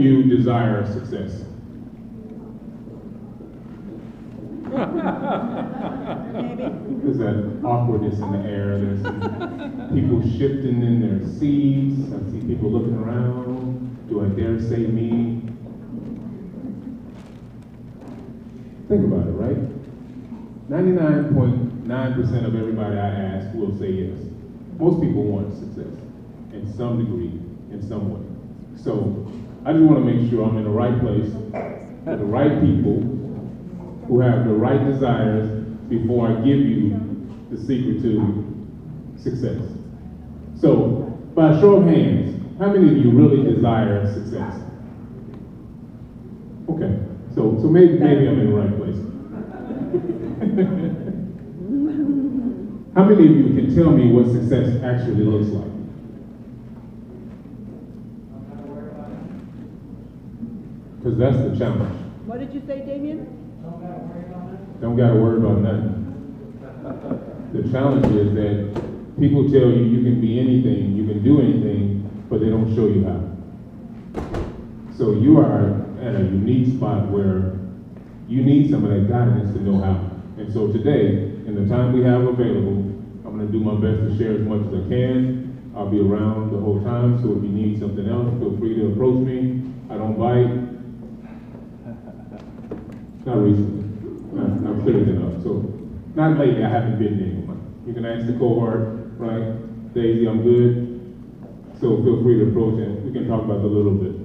you desire success? Maybe. There's that awkwardness in the air. There's some people shifting in their seats. I see people looking around. Do I dare say me? Think about it, right? 99.9% of everybody I ask will say yes. Most people want success in some degree, in some way. So I just want to make sure I'm in the right place with the right people who have the right desires before I give you the secret to success. So, by a show of hands, how many of you really desire success? Okay, so maybe I'm in the right place. How many of you can tell me what success actually looks like? Because that's the challenge. What did you say, Damien? Don't got to worry about nothing. The challenge is that people tell you you can be anything, you can do anything, but they don't show you how. So you are at a unique spot where you need some of that guidance to know how. And so today, in the time we have available, I'm going to do my best to share as much as I can. I'll be around the whole time, so if you need something else, feel free to approach me. I don't bite. Not recently. Not clear enough. So, not lately, I haven't been there. You can ask the cohort, right? Daisy, I'm good. So feel free to approach and we can talk about it a little bit.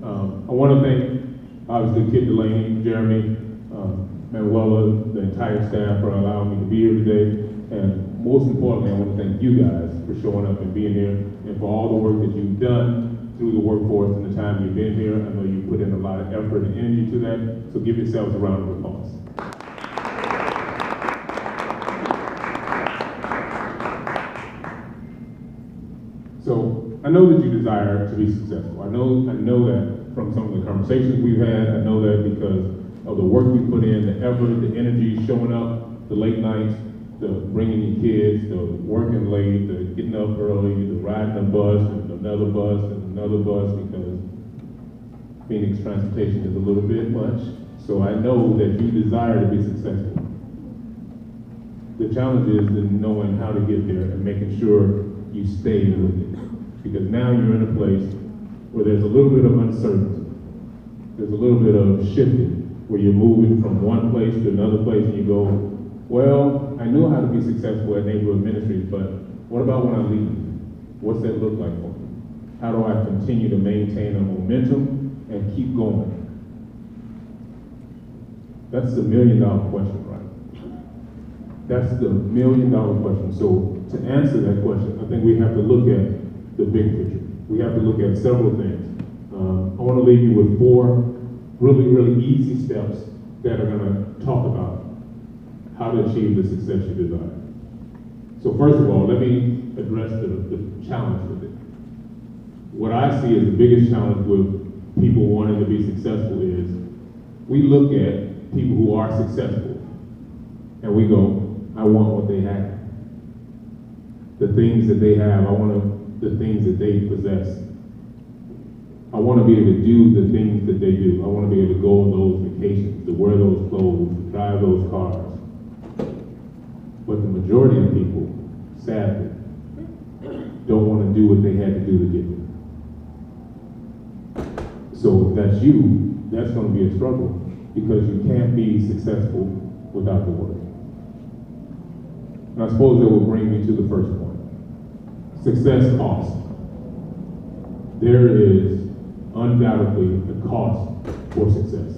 I want to thank, obviously, Kit Delaney, Jeremy, Manuela, the entire staff for allowing me to be here today. And most importantly, I want to thank you guys for showing up and being here and for all the work that you've done through the workforce and the time you've been here. I know you put in a lot of effort and energy to that. So give yourselves a round of applause. So I know that you desire to be successful. I know that from some of the conversations we've had. I know that because of the work you put in, the effort, the energy, showing up, the late nights, the bringing your kids, the working late, the getting up early, the riding a bus and another bus and another bus, because Phoenix transportation is a little bit much. So I know that you desire to be successful. The challenge is in knowing how to get there and making sure you stay with it. Because now you're in a place where there's a little bit of uncertainty. There's a little bit of shifting, where you're moving from one place to another place and you go, well, I knew how to be successful at Neighborhood Ministries, but what about when I leave? What's that look like for me? How do I continue to maintain a momentum and keep going? That's the $1 million question, right? That's the $1 million question. So to answer that question, I think we have to look at the big picture. We have to look at several things. I want to leave you with 4 really, really easy steps that are going to talk about how to achieve the success you desire. So first of all, let me address the challenge with it. What I see as the biggest challenge with people wanting to be successful is we look at people who are successful and we go, I want what they have. The things that they have, I want the things that they possess. I want to be able to do the things that they do. I want to be able to go on those vacations, to wear those clothes, to drive those cars. But the majority of people, sadly, don't want to do what they had to do to get there. So if that's you, that's going to be a struggle, because you can't be successful without the work. And I suppose that will bring me to the first point. Success cost. There is undoubtedly a cost for success.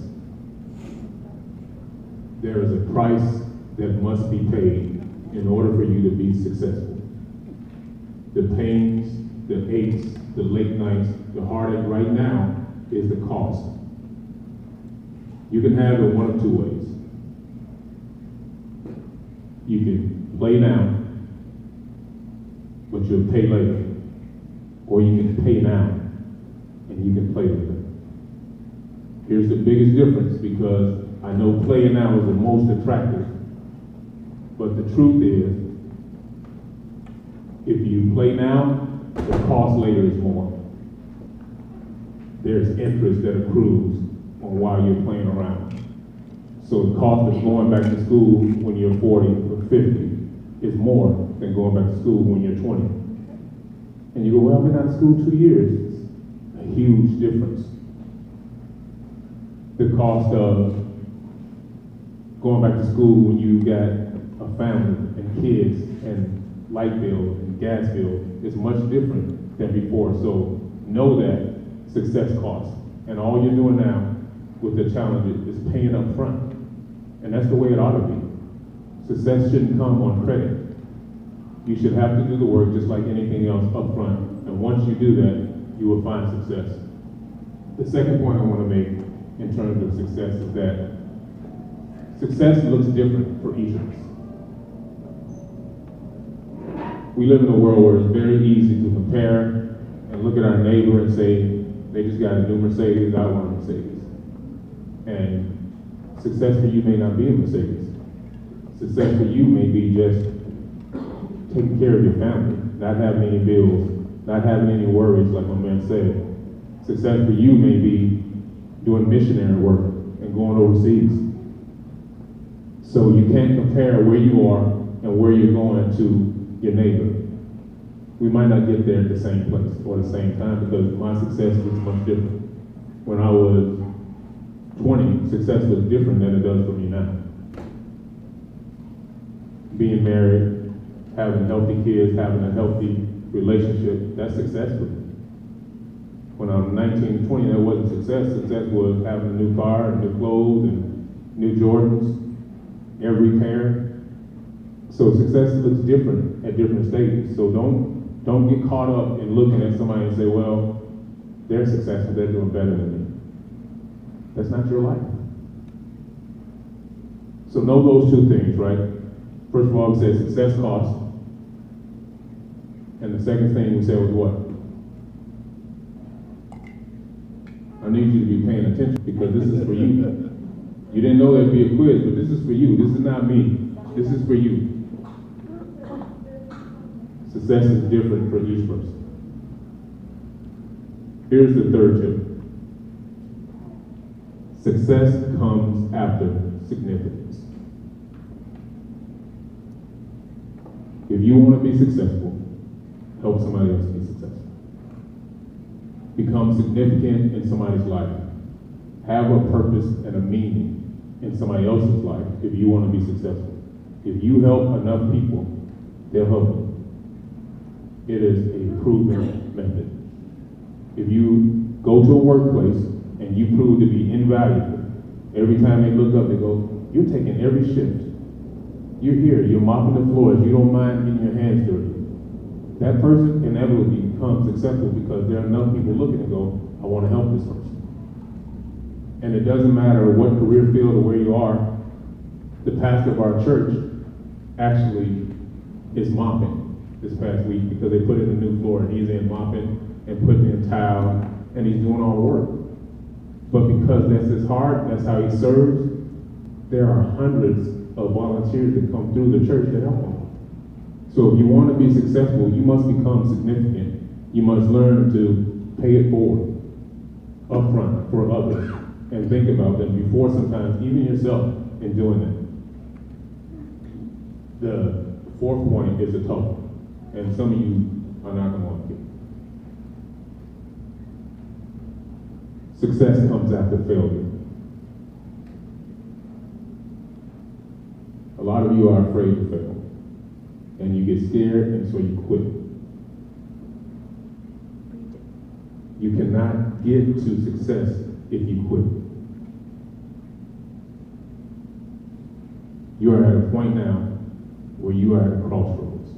There is a price that must be paid in order for you to be successful. The pains, the aches, the late nights, the heartache right now is the cost. You can have it one of 2 ways. You can play now, but you'll pay later. Or you can pay now, and you can play later. Here's the biggest difference, because I know playing now is the most attractive. But the truth is, if you play now, the cost later is more. there's interest that accrues on while you're playing around. So the cost of going back to school when you're 40 or 50 is more than going back to school when you're 20. And you go, well, I've been out of school 2 years. It's a huge difference. The cost of going back to school when you got a family and kids and light bill and gas bill is much different than before. So know that success costs. And all you're doing now with the challenge is paying up front. And that's the way it ought to be. Success shouldn't come on credit. You should have to do the work just like anything else up front. And once you do that, you will find success. The second point I want to make in terms of success is that success looks different for each of us. We live in a world where it's very easy to compare and look at our neighbor and say, they just got a new Mercedes, I want a Mercedes. And success for you may not be a Mercedes. Success for you may be just taking care of your family, not having any bills, not having any worries, like my man said. Success for you may be doing missionary work and going overseas. So you can't compare where you are and where you're going to your neighbor. We might not get there at the same place or the same time because my success was much different. When I was 20, success was different than it does for me now. Being married, having healthy kids, having a healthy relationship, that's successful. When I was 19 and 20, that wasn't success. Success was having a new car, and new clothes, and new Jordans, every pair. So success looks different at different stages. So don't get caught up in looking at somebody and say, well, they're successful, they're doing better than me. That's not your life. So know those two things, right? First of all, we said success costs. And the second thing we said was what? I need you to be paying attention because this is for you. You didn't know there'd be a quiz, but this is for you. This is not me. This is for you. Success is different for each person. Here's the third tip. Success comes after significance. If you want to be successful, help somebody else be successful. Become significant in somebody's life. Have a purpose and a meaning in somebody else's life if you want to be successful. If you help enough people, they'll help you. It is a proven method. If you go to a workplace and you prove to be invaluable, every time they look up, they go, you're taking every shift. You're here, you're mopping the floors, you don't mind getting your hands dirty. That person inevitably becomes successful because there are enough people looking and go, I want to help this person. And it doesn't matter what career field or where you are, the pastor of our church actually is mopping this past week because they put in a new floor and he's in mopping and putting in tile and he's doing all the work. But because that's his heart, that's how he serves, there are hundreds of volunteers that come through the church that help him. So if you want to be successful, you must become significant. You must learn to pay it forward, up front for others, and think about them before sometimes even yourself in doing that. The fourth point is a tough one, and some of you are not going to want to get. Success comes after failure. A lot of you are afraid to fail, and you get scared, and so you quit. You cannot get to success if you quit. You are at a point now where you are at a crossroads,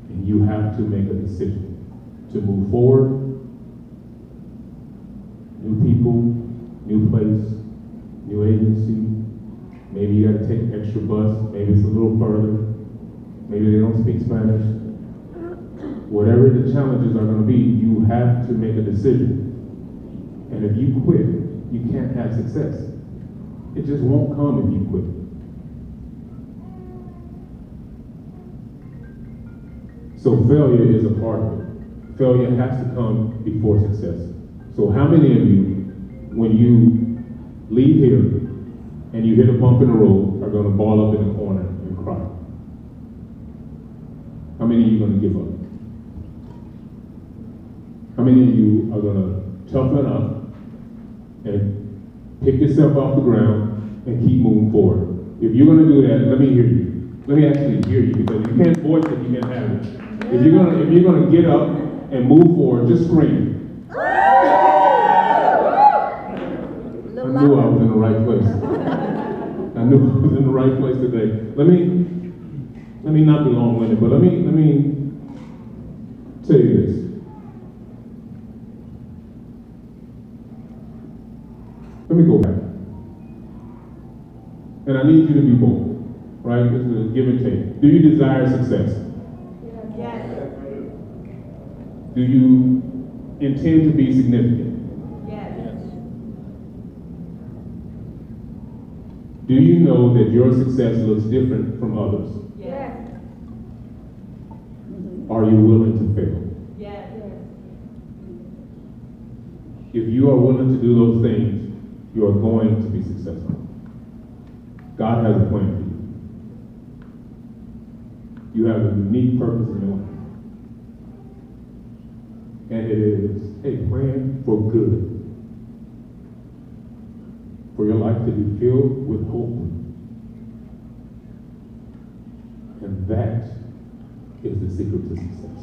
and you have to make a decision to move forward. New people, new place, new agency. Maybe you got to take an extra bus. Maybe it's a little further. Maybe they don't speak Spanish. Whatever the challenges are going to be, you have to make a decision. And if you quit, you can't have success. It just won't come if you quit. So failure is a part of it. Failure has to come before success. So how many of you, when you leave here and you hit a bump in the road, are going to ball up in the corner and cry? How many of you are going to give up? How many of you are going to toughen up and pick yourself off the ground and keep moving forward? If you're going to do that, let me hear you. Let me actually hear you, because you can't voice it, you can't have it. If you're going to get up and move forward, just scream. I knew I was in the right place. I knew I was in the right place today. Let me not be long-winded, but let me tell you this. Let me go back. And I need you to be bold, right? This is a give and take. Do you desire success? Yes. Do you intend to be significant? Do you know that your success looks different from others? Yes. Are you willing to fail? Yes. If you are willing to do those things, you are going to be successful. God has a plan for you. You have a unique purpose in your life. And it is a plan for good. For your life to be filled with hope. And that is the secret to success.